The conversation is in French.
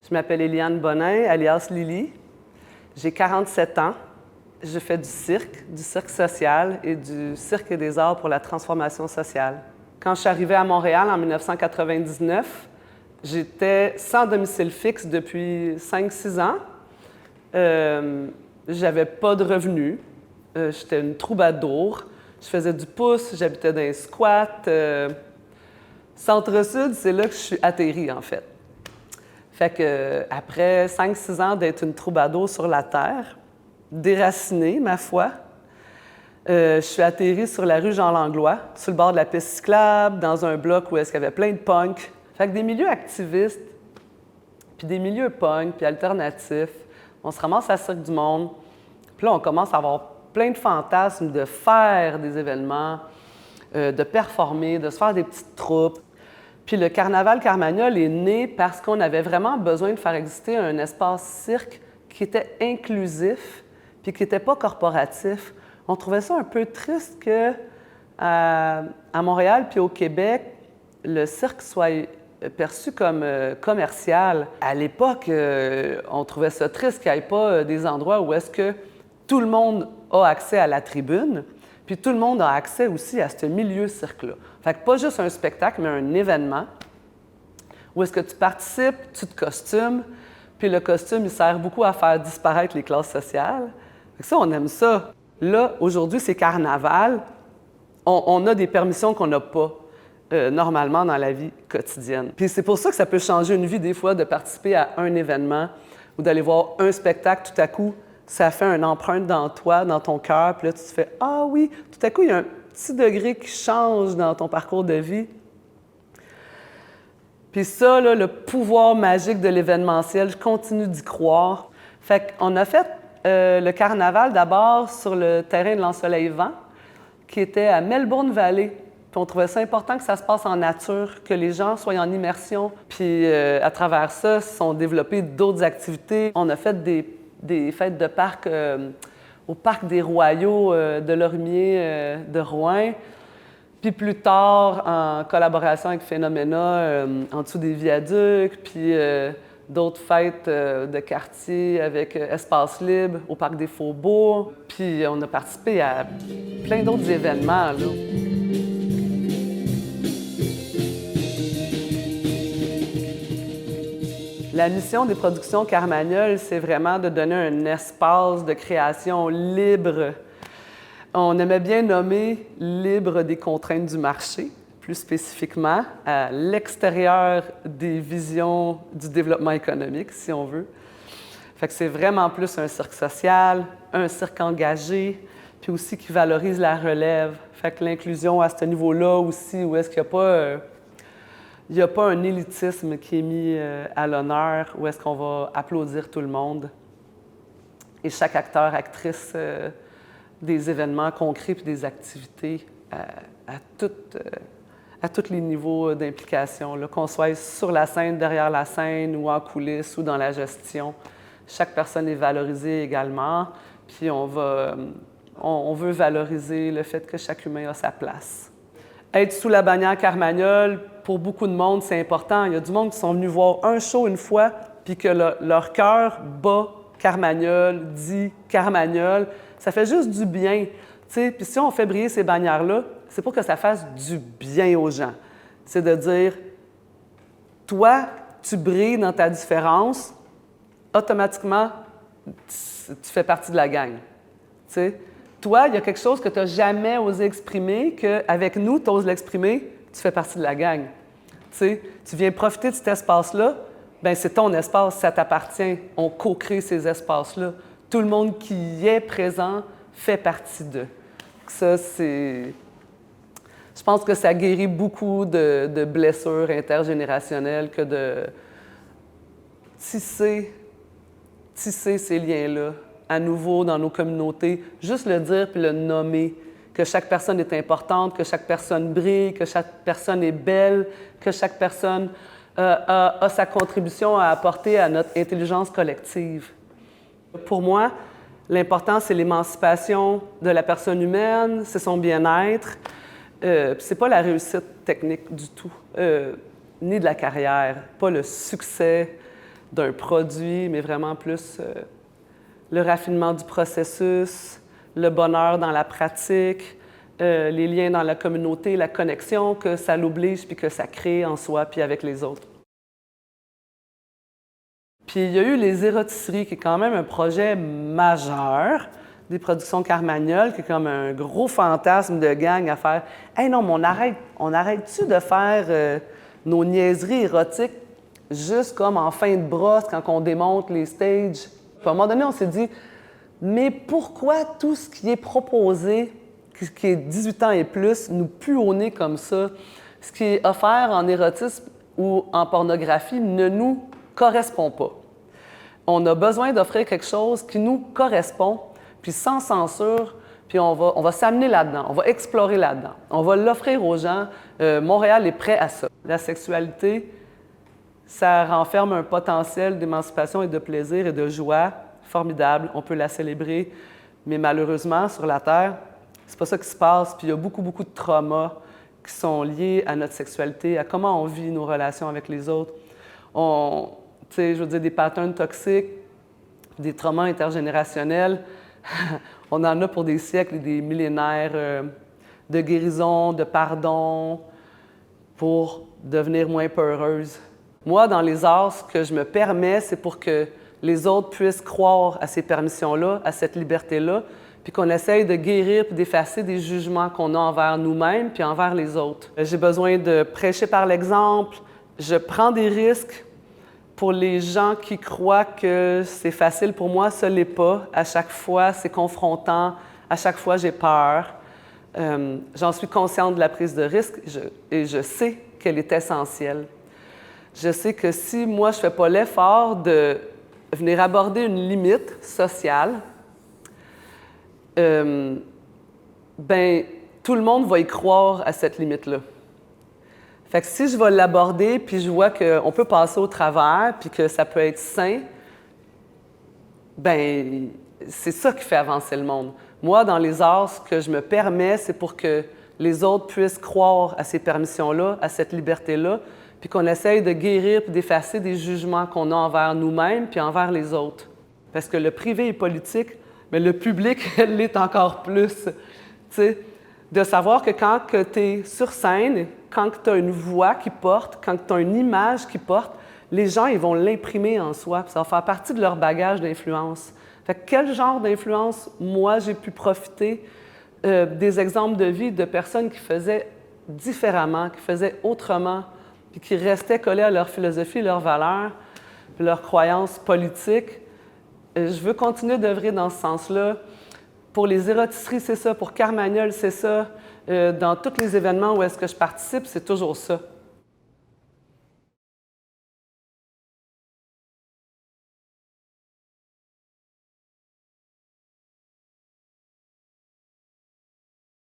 Je m'appelle Éliane Bonin, alias Lily. J'ai 47 ans. Je fais du cirque social et du cirque et des arts pour la transformation sociale. Quand je suis arrivée à Montréal en 1999, j'étais sans domicile fixe depuis 5-6 ans. J'avais pas de revenus. J'étais une troubadour. Je faisais du pouce, j'habitais dans un squat. Centre-Sud, c'est là que je suis atterrie, en fait. Fait que après 5-6 ans d'être une troubadour sur la terre, déracinée, ma foi, je suis atterrie sur la rue Jean-Langlois, sur le bord de la piste cyclable, dans un bloc où est-ce qu'il y avait plein de punks. Fait que des milieux activistes, puis des milieux punk, puis alternatifs. On se ramasse à Cirque du Monde. Puis là, on commence à avoir plein de fantasmes de faire des événements, de performer, de se faire des petites troupes. Puis le Carnaval Carmagnole est né parce qu'on avait vraiment besoin de faire exister un espace cirque qui était inclusif puis qui n'était pas corporatif. On trouvait ça un peu triste que à Montréal puis au Québec, le cirque soit perçu comme commercial. À l'époque, on trouvait ça triste qu'il n'y ait pas des endroits où est-ce que tout le monde a accès à la tribune, puis tout le monde a accès aussi à ce milieu cirque-là. Fait que pas juste un spectacle, mais un événement où est-ce que tu participes, tu te costumes, puis le costume, il sert beaucoup à faire disparaître les classes sociales. Fait que ça, on aime ça. Là, aujourd'hui, c'est carnaval. On a des permissions qu'on n'a pas normalement dans la vie quotidienne. Puis c'est pour ça que ça peut changer une vie des fois de participer à un événement ou d'aller voir un spectacle tout à coup. Ça fait une empreinte dans toi, dans ton cœur, puis là, tu te fais « Ah oui! » Tout à coup, il y a un petit degré qui change dans ton parcours de vie. Puis ça, là, le pouvoir magique de l'événementiel, je continue d'y croire. Fait qu'on a fait le carnaval d'abord sur le terrain de l'Ensoleil-Vent, qui était à Melbourne Valley. Puis on trouvait ça important que ça se passe en nature, que les gens soient en immersion. Puis à travers ça, se sont développées d'autres activités. On a fait des fêtes de parc au Parc des Royaux de Lorimier de Rouyn. Puis plus tard, en collaboration avec Phénoména, en dessous des viaducs, puis d'autres fêtes de quartier avec Espace Libre au Parc des Faubourgs. Puis on a participé à plein d'autres événements, là. La mission des productions Carmagnole, c'est vraiment de donner un espace de création libre. On aimait bien nommer libre des contraintes du marché, plus spécifiquement à l'extérieur des visions du développement économique, si on veut. Fait que c'est vraiment plus un cirque social, un cirque engagé, puis aussi qui valorise la relève. Fait que l'inclusion à ce niveau-là aussi, où est-ce qu'il n'y a pas un élitisme qui est mis à l'honneur, où est-ce qu'on va applaudir tout le monde. Et chaque acteur, actrice des événements concrets puis des activités à tous les niveaux d'implication, qu'on soit sur la scène, derrière la scène ou en coulisses ou dans la gestion. Chaque personne est valorisée également, puis on veut valoriser le fait que chaque humain a sa place. Être sous la bannière Carmagnole, pour beaucoup de monde, c'est important. Il y a du monde qui sont venus voir un show une fois, puis que leur cœur bat Carmagnole, dit Carmagnole. Ça fait juste du bien. Puis si on fait briller ces bannières-là, c'est pour que ça fasse du bien aux gens. C'est de dire, toi, tu brilles dans ta différence, automatiquement, tu fais partie de la gang. T'sais? Toi, il y a quelque chose que tu n'as jamais osé exprimer, qu'avec nous, tu oses l'exprimer, tu fais partie de la gang. T'sais? Tu viens profiter de cet espace-là, bien, c'est ton espace, ça t'appartient. On co-crée ces espaces-là. Tout le monde qui y est présent fait partie d'eux. Ça, c'est... Je pense que ça guérit beaucoup de blessures intergénérationnelles que de tisser ces liens-là à nouveau dans nos communautés. Juste le dire puis le nommer, que chaque personne est importante, que chaque personne brille, que chaque personne est belle, que chaque personne a sa contribution à apporter à notre intelligence collective. Pour moi, l'important, c'est l'émancipation de la personne humaine, c'est son bien-être. C'est pas la réussite technique du tout, ni de la carrière, pas le succès, d'un produit, mais vraiment plus le raffinement du processus, le bonheur dans la pratique, les liens dans la communauté, la connexion que ça l'oblige puis que ça crée en soi puis avec les autres. Puis il y a eu les érotisseries, qui est quand même un projet majeur des productions Carmagnole, qui est comme un gros fantasme de gang à faire. « Hey non, mais on arrête-tu de faire nos niaiseries érotiques juste comme en fin de brosse quand on démonte les stages? » Puis à un moment donné, on s'est dit « Mais pourquoi tout ce qui est proposé, qui est 18 ans et plus, nous pue au nez comme ça? Ce qui est offert en érotisme ou en pornographie ne nous correspond pas. On a besoin d'offrir quelque chose qui nous correspond, puis sans censure, puis on va s'amener là-dedans, on va explorer là-dedans, on va l'offrir aux gens. Montréal est prêt à ça. La sexualité, ça renferme un potentiel d'émancipation et de plaisir et de joie formidable. On peut la célébrer, mais malheureusement, sur la Terre, c'est pas ça qui se passe. Puis il y a beaucoup, beaucoup de traumas qui sont liés à notre sexualité, à comment on vit nos relations avec les autres. Tu sais, je veux dire, des patterns toxiques, des traumas intergénérationnels, on en a pour des siècles et des millénaires de guérison, de pardon, pour devenir moins peureuse. Moi, dans les arts, ce que je me permets, c'est pour que les autres puissent croire à ces permissions-là, à cette liberté-là, puis qu'on essaye de guérir puis d'effacer des jugements qu'on a envers nous-mêmes puis envers les autres. J'ai besoin de prêcher par l'exemple. Je prends des risques. Pour les gens qui croient que c'est facile pour moi, ce l'est pas. À chaque fois, c'est confrontant. À chaque fois, j'ai peur. J'en suis consciente de la prise de risque et je sais qu'elle est essentielle. Je sais que si moi, je ne fais pas l'effort de venir aborder une limite sociale, ben tout le monde va y croire à cette limite-là. Fait que si je vais l'aborder, puis je vois qu'on peut passer au travers, puis que ça peut être sain, ben c'est ça qui fait avancer le monde. Moi, dans les arts, ce que je me permets, c'est pour que les autres puissent croire à ces permissions-là, à cette liberté-là, puis qu'on essaye de guérir puis d'effacer des jugements qu'on a envers nous-mêmes puis envers les autres. Parce que le privé est politique, mais le public l'est encore plus. Tu sais, de savoir que quand tu es sur scène, quand tu as une voix qui porte, quand tu as une image qui porte, les gens ils vont l'imprimer en soi, puis ça va faire partie de leur bagage d'influence. Fait que quel genre d'influence, moi, j'ai pu profiter des exemples de vie de personnes qui faisaient différemment, qui faisaient autrement, puis qui restaient collés à leur philosophie, leurs valeurs, puis leurs croyances politiques. Je veux continuer d'œuvrer dans ce sens-là. Pour les érotisseries, c'est ça. Pour Carmagnole, c'est ça. Dans tous les événements où est-ce que je participe, c'est toujours ça.